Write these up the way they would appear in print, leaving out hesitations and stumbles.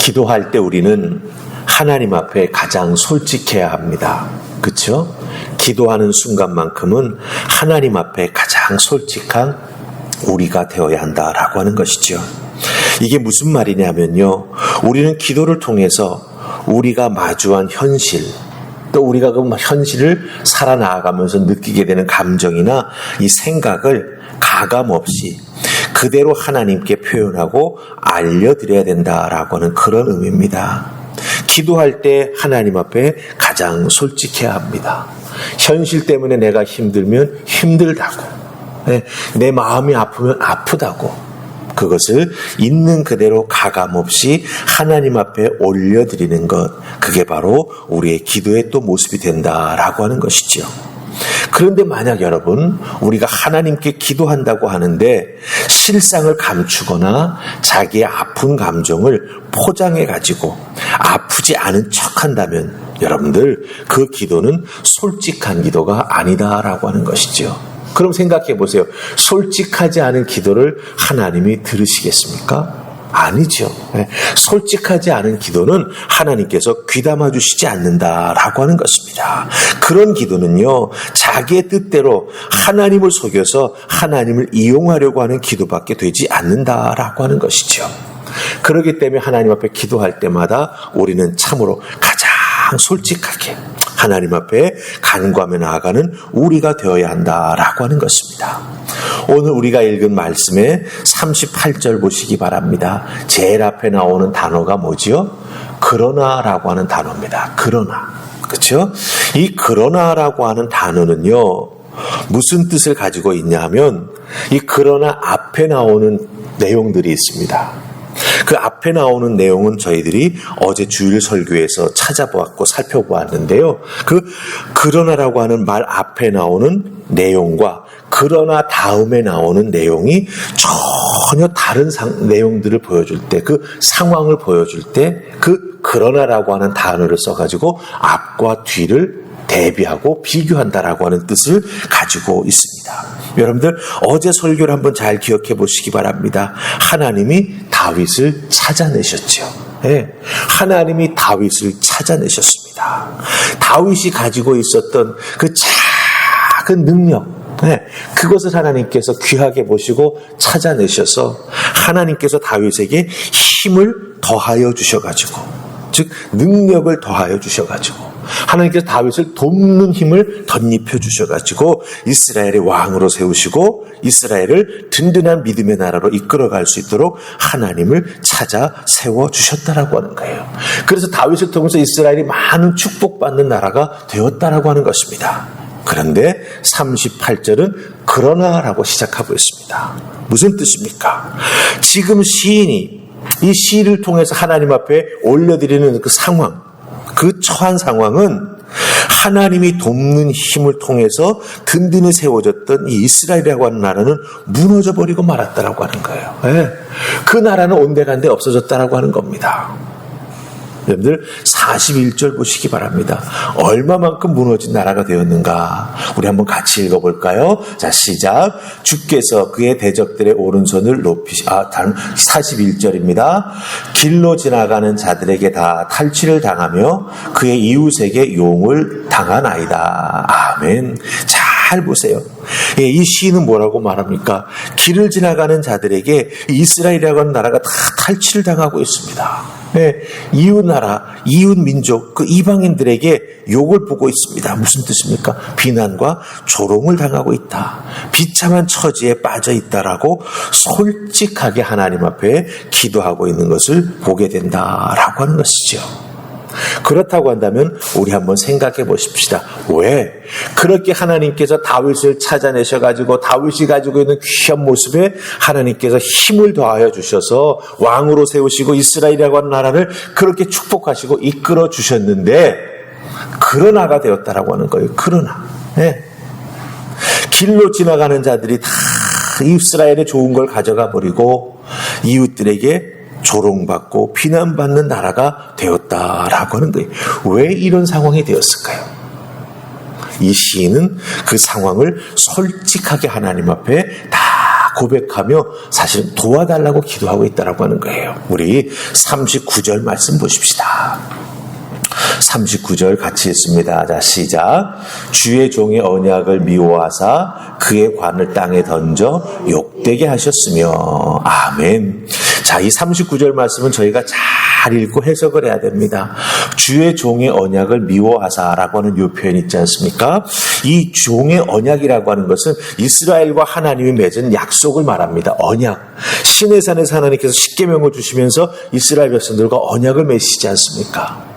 기도할 때 우리는 하나님 앞에 가장 솔직해야 합니다. 그렇죠? 기도하는 순간만큼은 하나님 앞에 가장 솔직한 우리가 되어야 한다라고 하는 것이죠. 이게 무슨 말이냐면요, 우리는 기도를 통해서 우리가 마주한 현실, 또 우리가 그 현실을 살아나가면서 느끼게 되는 감정이나 이 생각을 가감없이 그대로 하나님께 표현하고 알려드려야 된다라고 하는 그런 의미입니다. 기도할 때 하나님 앞에 가장 솔직해야 합니다. 현실 때문에 내가 힘들면 힘들다고, 내 마음이 아프면 아프다고, 그것을 있는 그대로 가감없이 하나님 앞에 올려드리는 것, 그게 바로 우리의 기도의 또 모습이 된다라고 하는 것이죠. 그런데 만약 여러분, 우리가 하나님께 기도한다고 하는데 실상을 감추거나 자기의 아픈 감정을 포장해가지고 아프지 않은 척한다면 여러분들, 그 기도는 솔직한 기도가 아니다라고 하는 것이죠. 그럼 생각해 보세요. 솔직하지 않은 기도를 하나님이 들으시겠습니까? 아니죠. 솔직하지 않은 기도는 하나님께서 귀담아 주시지 않는다라고 하는 것입니다. 그런 기도는요, 자기의 뜻대로 하나님을 속여서 하나님을 이용하려고 하는 기도밖에 되지 않는다라고 하는 것이죠. 그렇기 때문에 하나님 앞에 기도할 때마다 우리는 참으로 가장 솔직하게 하나님 앞에 간구하며 나아가는 우리가 되어야 한다라고 하는 것입니다. 오늘 우리가 읽은 말씀의 38절 보시기 바랍니다. 제일 앞에 나오는 단어가 뭐지요? 그러나라고 하는 단어입니다. 그러나. 그렇죠? 이 그러나라고 하는 단어는요, 무슨 뜻을 가지고 있냐 하면 이 그러나 앞에 나오는 내용들이 있습니다. 그 앞에 나오는 내용은 저희들이 어제 주일 설교에서 찾아보았고 살펴보았는데요. 그러나라고 하는 말 앞에 나오는 내용과 그러나 다음에 나오는 내용이 전혀 다른 내용들을 보여줄 때, 그 상황을 보여줄 때 그러나라고 하는 단어를 써가지고 앞과 뒤를 대비하고 비교한다라고 하는 뜻을 가지고 있습니다. 여러분들, 어제 설교를 한번 잘 기억해 보시기 바랍니다. 하나님이 다윗을 찾아내셨죠. 하나님이 다윗을 찾아내셨습니다. 다윗이 가지고 있었던 그 작은 능력, 그것을 하나님께서 귀하게 보시고 찾아내셔서 하나님께서 다윗에게 힘을 더하여 주셔가지고, 즉 능력을 더하여 주셔가지고 하나님께서 다윗을 돕는 힘을 덧입혀 주셔가지고 이스라엘의 왕으로 세우시고 이스라엘을 든든한 믿음의 나라로 이끌어갈 수 있도록 하나님을 찾아 세워주셨다라고 하는 거예요. 그래서 다윗을 통해서 이스라엘이 많은 축복받는 나라가 되었다라고 하는 것입니다. 그런데 38절은 그러나라고 시작하고 있습니다. 무슨 뜻입니까? 지금 시인이 이 시를 통해서 하나님 앞에 올려드리는 그 상황, 그 처한 상황은 하나님이 돕는 힘을 통해서 든든히 세워졌던 이 이스라엘이라고 하는 나라는 무너져 버리고 말았다라고 하는 거예요. 그 나라는 온데간데 없어졌다라고 하는 겁니다. 여러분들 41절 보시기 바랍니다. 얼마만큼 무너진 나라가 되었는가? 우리 한번 같이 읽어볼까요? 자, 시작. 주께서 그의 대적들의 오른손을 높이시, 41절입니다. 길로 지나가는 자들에게 다 탈취를 당하며 그의 이웃에게 용을 당하나이다. 아멘. 잘 보세요. 이 시인은 뭐라고 말합니까? 길을 지나가는 자들에게 이스라엘이라고 하는 나라가 다 탈취를 당하고 있습니다. 이웃 나라, 이웃 민족, 그 이방인들에게 욕을 보고 있습니다. 무슨 뜻입니까? 비난과 조롱을 당하고 있다. 비참한 처지에 빠져 있다라고 솔직하게 하나님 앞에 기도하고 있는 것을 보게 된다라고 하는 것이죠. 그렇다고 한다면 우리 한번 생각해 보십시다. 왜 그렇게 하나님께서 다윗을 찾아내셔가지고 다윗이 가지고 있는 귀한 모습에 하나님께서 힘을 더하여 주셔서 왕으로 세우시고 이스라엘이라고 하는 나라를 그렇게 축복하시고 이끌어 주셨는데 그러나가 되었다라고 하는 거예요. 그러나. 길로 지나가는 자들이 다 이스라엘의 좋은 걸 가져가 버리고 이웃들에게 조롱받고 비난받는 나라가 되었다라고 하는 거예요. 왜 이런 상황이 되었을까요? 이 시인은 그 상황을 솔직하게 하나님 앞에 다 고백하며 사실은 도와달라고 기도하고 있다라고 하는 거예요. 우리 39절 말씀 보십시다. 39절 같이 읽습니다. 자, 시작. 주의 종의 언약을 미워하사 그의 관을 땅에 던져 욕되게 하셨으며. 아멘. 자, 이 39절 말씀은 저희가 잘 읽고 해석을 해야 됩니다. 주의 종의 언약을 미워하사라고 하는 이 표현이 있지 않습니까? 이 종의 언약이라고 하는 것은 이스라엘과 하나님이 맺은 약속을 말합니다. 언약. 시내산에서 하나님께서 십계명을 주시면서 이스라엘 백성들과 언약을 맺으시지 않습니까?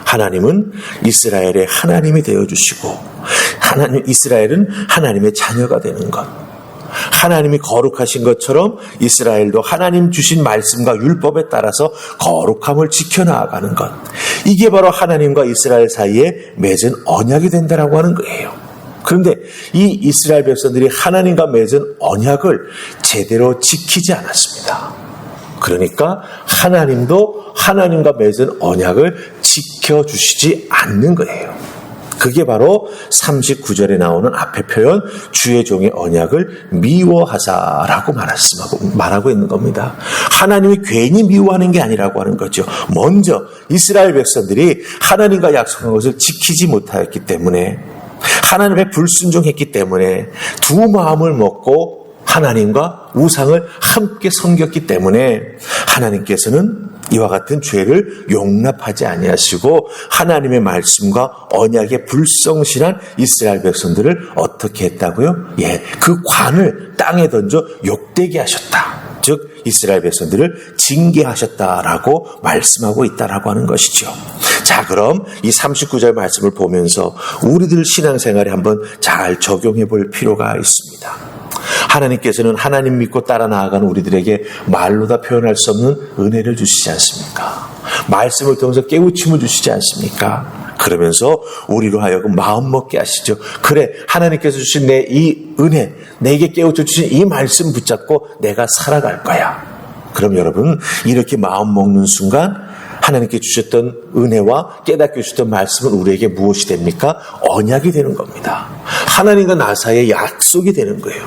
하나님은 이스라엘의 하나님이 되어주시고 이스라엘은 하나님의 자녀가 되는 것. 하나님이 거룩하신 것처럼 이스라엘도 하나님 주신 말씀과 율법에 따라서 거룩함을 지켜나가는 것. 이게 바로 하나님과 이스라엘 사이에 맺은 언약이 된다라고 하는 거예요. 그런데 이 이스라엘 백성들이 하나님과 맺은 언약을 제대로 지키지 않았습니다. 그러니까 하나님도 하나님과 맺은 언약을 지켜주시지 않는 거예요. 그게 바로 39절에 나오는 앞에 표현 주의 종의 언약을 미워하사라고 말하고 있는 겁니다. 하나님이 괜히 미워하는 게 아니라고 하는 거죠. 먼저 이스라엘 백성들이 하나님과 약속한 것을 지키지 못하였기 때문에, 하나님의 불순종했기 때문에 두 마음을 먹고 하나님과 우상을 함께 섬겼기 때문에 하나님께서는 이와 같은 죄를 용납하지 아니하시고 하나님의 말씀과 언약에 불성실한 이스라엘 백성들을 어떻게 했다고요? 그 관을 땅에 던져 욕되게 하셨다. 즉 이스라엘 백성들을 징계하셨다라고 말씀하고 있다라고 하는 것이죠. 자, 그럼 이 39절 말씀을 보면서 우리들 신앙생활에 한번 잘 적용해 볼 필요가 있습니다. 하나님께서는 하나님 믿고 따라 나아가는 우리들에게 말로 다 표현할 수 없는 은혜를 주시지 않습니까? 말씀을 통해서 깨우침을 주시지 않습니까? 그러면서 우리로 하여금 마음 먹게 하시죠. 그래, 하나님께서 주신 내 이 은혜, 내게 깨우쳐 주신 이 말씀 붙잡고 내가 살아갈 거야. 그럼 여러분, 이렇게 마음 먹는 순간 하나님께 주셨던 은혜와 깨닫게 주셨던 말씀은 우리에게 무엇이 됩니까? 언약이 되는 겁니다. 하나님과 나 사이의 약속이 되는 거예요.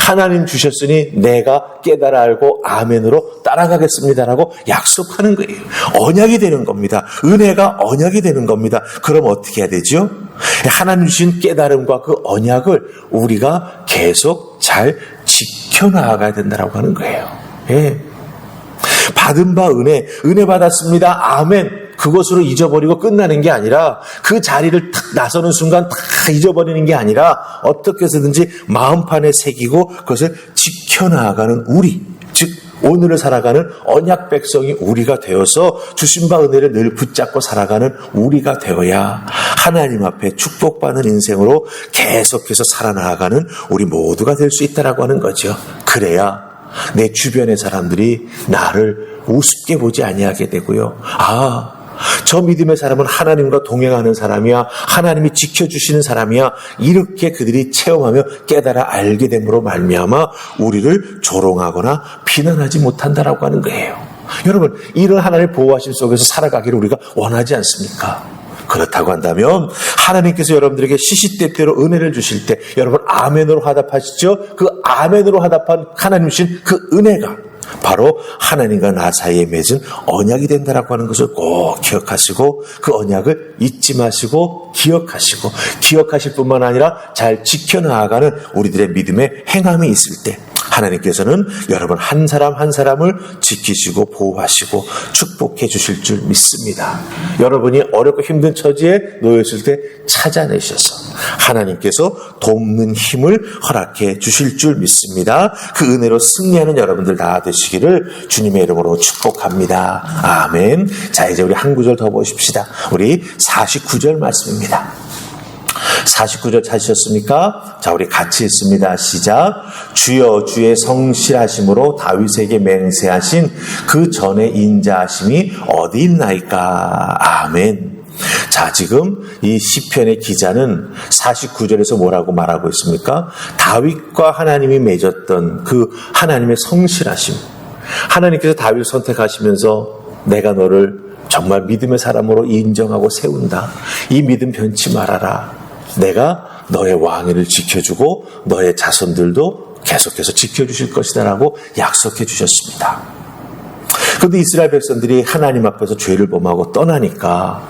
하나님 주셨으니 내가 깨달아 알고 아멘으로 따라가겠습니다라고 약속하는 거예요. 언약이 되는 겁니다. 은혜가 언약이 되는 겁니다. 그럼 어떻게 해야 되죠? 하나님 주신 깨달음과 그 언약을 우리가 계속 잘 지켜나가야 된다고 하는 거예요. 받은 바 은혜 받았습니다. 아멘. 그것으로 잊어버리고 끝나는 게 아니라 그 자리를 탁 나서는 순간 다 잊어버리는 게 아니라 어떻게 해서든지 마음판에 새기고 그것을 지켜나가는 우리, 즉 오늘을 살아가는 언약 백성이 우리가 되어서 주신 바 은혜를 늘 붙잡고 살아가는 우리가 되어야 하나님 앞에 축복받는 인생으로 계속해서 살아나가는 우리 모두가 될 수 있다라고 하는 거죠. 그래야 내 주변의 사람들이 나를 우습게 보지 아니하게 되고요. 저 믿음의 사람은 하나님과 동행하는 사람이야, 하나님이 지켜주시는 사람이야, 이렇게 그들이 체험하며 깨달아 알게 됨으로 말미암아 우리를 조롱하거나 비난하지 못한다라고 하는 거예요. 여러분, 이런 하나님의 보호하심 속에서 살아가기를 우리가 원하지 않습니까? 그렇다고 한다면 하나님께서 여러분들에게 시시때때로 은혜를 주실 때 여러분 아멘으로 화답하시죠? 그 아멘으로 화답한 하나님 주신 그 은혜가 바로 하나님과 나 사이에 맺은 언약이 된다라고 하는 것을 꼭 기억하시고 그 언약을 잊지 마시고 기억하실 뿐만 아니라 잘 지켜나가는 우리들의 믿음의 행함이 있을 때 하나님께서는 여러분 한 사람 한 사람을 지키시고 보호하시고 축복해 주실 줄 믿습니다. 여러분이 어렵고 힘든 처지에 놓였을 때 찾아내셔서 하나님께서 돕는 힘을 허락해 주실 줄 믿습니다. 그 은혜로 승리하는 여러분들 다 되시기를 주님의 이름으로 축복합니다. 아멘. 자, 이제 우리 한 구절 더 보십시다. 우리 49절 말씀입니다. 49절 찾으셨습니까? 자, 우리 같이 읽습니다. 시작. 주여 주의 성실하심으로 다윗에게 맹세하신 그 전에 인자하심이 어디 있나이까? 아멘. 자, 지금 이 시편의 기자는 49절에서 뭐라고 말하고 있습니까? 다윗과 하나님이 맺었던 그 하나님의 성실하심. 하나님께서 다윗을 선택하시면서 내가 너를 정말 믿음의 사람으로 인정하고 세운다. 이 믿음 변치 말아라. 내가 너의 왕위를 지켜주고 너의 자손들도 계속해서 지켜주실 것이다라고 약속해 주셨습니다. 그런데 이스라엘 백성들이 하나님 앞에서 죄를 범하고 떠나니까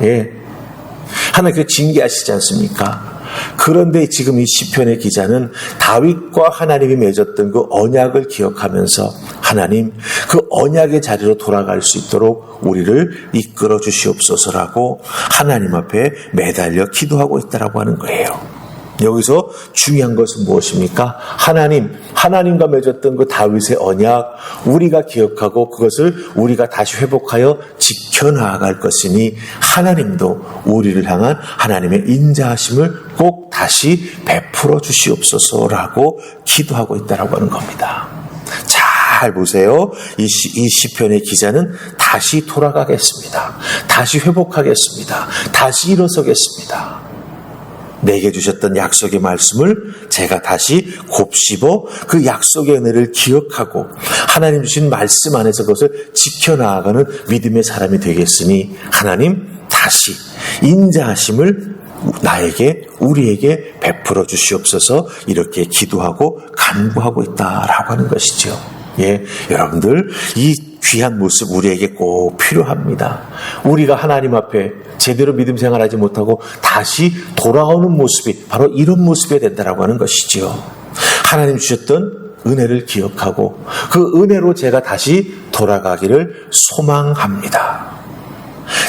하나님께서 징계하시지 않습니까? 그런데 지금 이 시편의 기자는 다윗과 하나님이 맺었던 그 언약을 기억하면서 하나님 그 언약의 자리로 돌아갈 수 있도록 우리를 이끌어 주시옵소서라고 하나님 앞에 매달려 기도하고 있다라고 하는 거예요. 여기서 중요한 것은 무엇입니까? 하나님과 맺었던 그 다윗의 언약, 우리가 기억하고 그것을 우리가 다시 회복하여 지켜나갈 것이니 하나님도 우리를 향한 하나님의 인자하심을 꼭 다시 베풀어 주시옵소서라고 기도하고 있다라고 하는 겁니다. 잘 보세요. 이 시편의 기자는 다시 돌아가겠습니다. 다시 회복하겠습니다. 다시 일어서겠습니다. 내게 주셨던 약속의 말씀을 제가 다시 곱씹어 그 약속의 은혜를 기억하고 하나님 주신 말씀 안에서 그것을 지켜나가는 믿음의 사람이 되겠으니 하나님 다시 인자하심을 우리에게 베풀어 주시옵소서 이렇게 기도하고 간구하고 있다라고 하는 것이죠. 여러분들 이 귀한 모습 우리에게 꼭 필요합니다. 우리가 하나님 앞에 제대로 믿음 생활하지 못하고 다시 돌아오는 모습이 바로 이런 모습이 된다라고 하는 것이지요. 하나님 주셨던 은혜를 기억하고 그 은혜로 제가 다시 돌아가기를 소망합니다.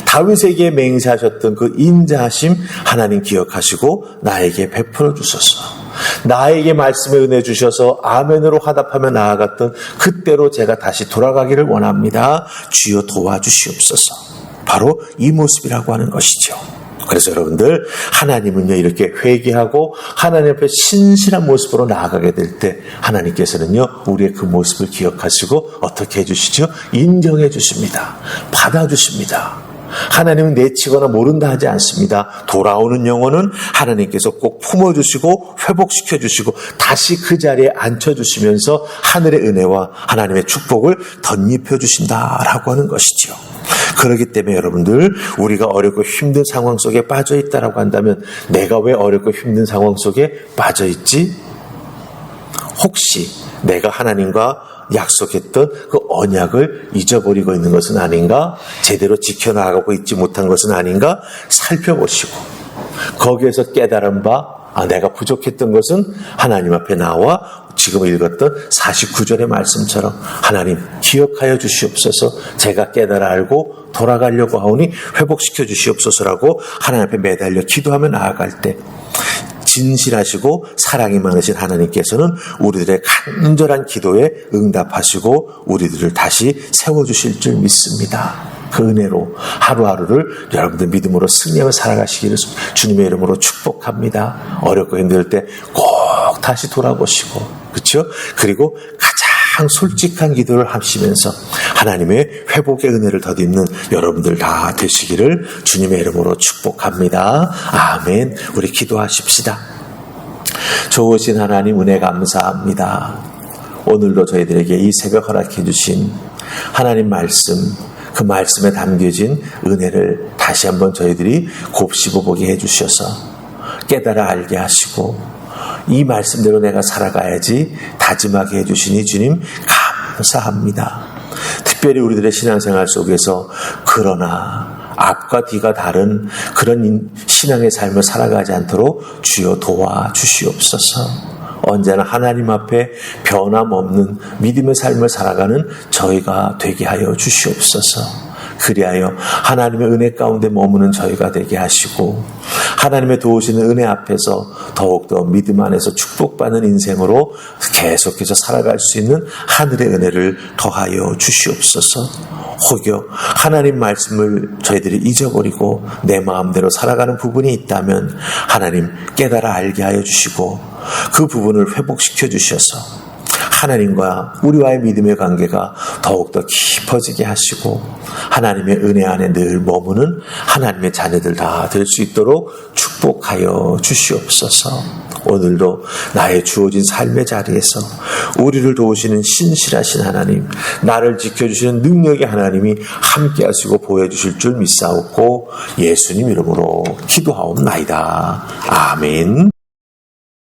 다윗에게 맹세하셨던 그 인자하심 하나님 기억하시고 나에게 베풀어 주소서. 나에게 말씀의 은혜 주셔서 아멘으로 화답하며 나아갔던 그때로 제가 다시 돌아가기를 원합니다. 주여 도와주시옵소서. 바로 이 모습이라고 하는 것이죠. 그래서 여러분들 하나님은요 이렇게 회개하고 하나님 앞에 신실한 모습으로 나아가게 될 때 하나님께서는요 우리의 그 모습을 기억하시고 어떻게 해주시죠? 인정해 주십니다. 받아주십니다. 하나님은 내치거나 모른다 하지 않습니다. 돌아오는 영혼은 하나님께서 꼭 품어주시고 회복시켜주시고 다시 그 자리에 앉혀주시면서 하늘의 은혜와 하나님의 축복을 덧입혀주신다라고 하는 것이죠. 그렇기 때문에 여러분들 우리가 어렵고 힘든 상황 속에 빠져있다라고 한다면 내가 왜 어렵고 힘든 상황 속에 빠져있지? 혹시 내가 하나님과 약속했던 그 언약을 잊어버리고 있는 것은 아닌가? 제대로 지켜나가고 있지 못한 것은 아닌가? 살펴보시고 거기에서 깨달은 바 내가 부족했던 것은 하나님 앞에 나와 지금 읽었던 49절의 말씀처럼 하나님 기억하여 주시옵소서. 제가 깨달아 알고 돌아가려고 하오니 회복시켜 주시옵소서라고 하나님 앞에 매달려 기도하며 나아갈 때 진실하시고 사랑이 많으신 하나님께서는 우리들의 간절한 기도에 응답하시고 우리들을 다시 세워주실 줄 믿습니다. 그 은혜로 하루하루를 여러분들 믿음으로 승리하며 살아가시기를 주님의 이름으로 축복합니다. 어렵고 힘들 때 꼭 다시 돌아보시고 그렇죠? 그리고 가장 솔직한 기도를 하시면서 하나님의 회복의 은혜를 덧입는 여러분들 다 되시기를 주님의 이름으로 축복합니다. 아멘. 우리 기도하십시다. 좋으신 하나님 은혜 감사합니다. 오늘도 저희들에게 이 새벽 허락해 주신 하나님 말씀 그 말씀에 담겨진 은혜를 다시 한번 저희들이 곱씹어 보게 해주셔서 깨달아 알게 하시고 이 말씀대로 내가 살아가야지 다짐하게 해주시니 주님 감사합니다. 특별히 우리들의 신앙생활 속에서 그러나 앞과 뒤가 다른 그런 신앙의 삶을 살아가지 않도록 주여 도와주시옵소서. 언제나 하나님 앞에 변함없는 믿음의 삶을 살아가는 저희가 되게 하여 주시옵소서. 그리하여 하나님의 은혜 가운데 머무는 저희가 되게 하시고 하나님의 도우시는 은혜 앞에서 더욱더 믿음 안에서 축복받는 인생으로 계속해서 살아갈 수 있는 하늘의 은혜를 더하여 주시옵소서. 혹여 하나님 말씀을 저희들이 잊어버리고 내 마음대로 살아가는 부분이 있다면 하나님 깨달아 알게 하여 주시고 그 부분을 회복시켜 주셔서 하나님과 우리와의 믿음의 관계가 더욱더 깊어지게 하시고 하나님의 은혜 안에 늘 머무는 하나님의 자녀들 다 될 수 있도록 축복하여 주시옵소서. 오늘도 나의 주어진 삶의 자리에서 우리를 도우시는 신실하신 하나님, 나를 지켜주시는 능력의 하나님이 함께 하시고 보여주실 줄 믿사옵고 예수님 이름으로 기도하옵나이다. 아멘.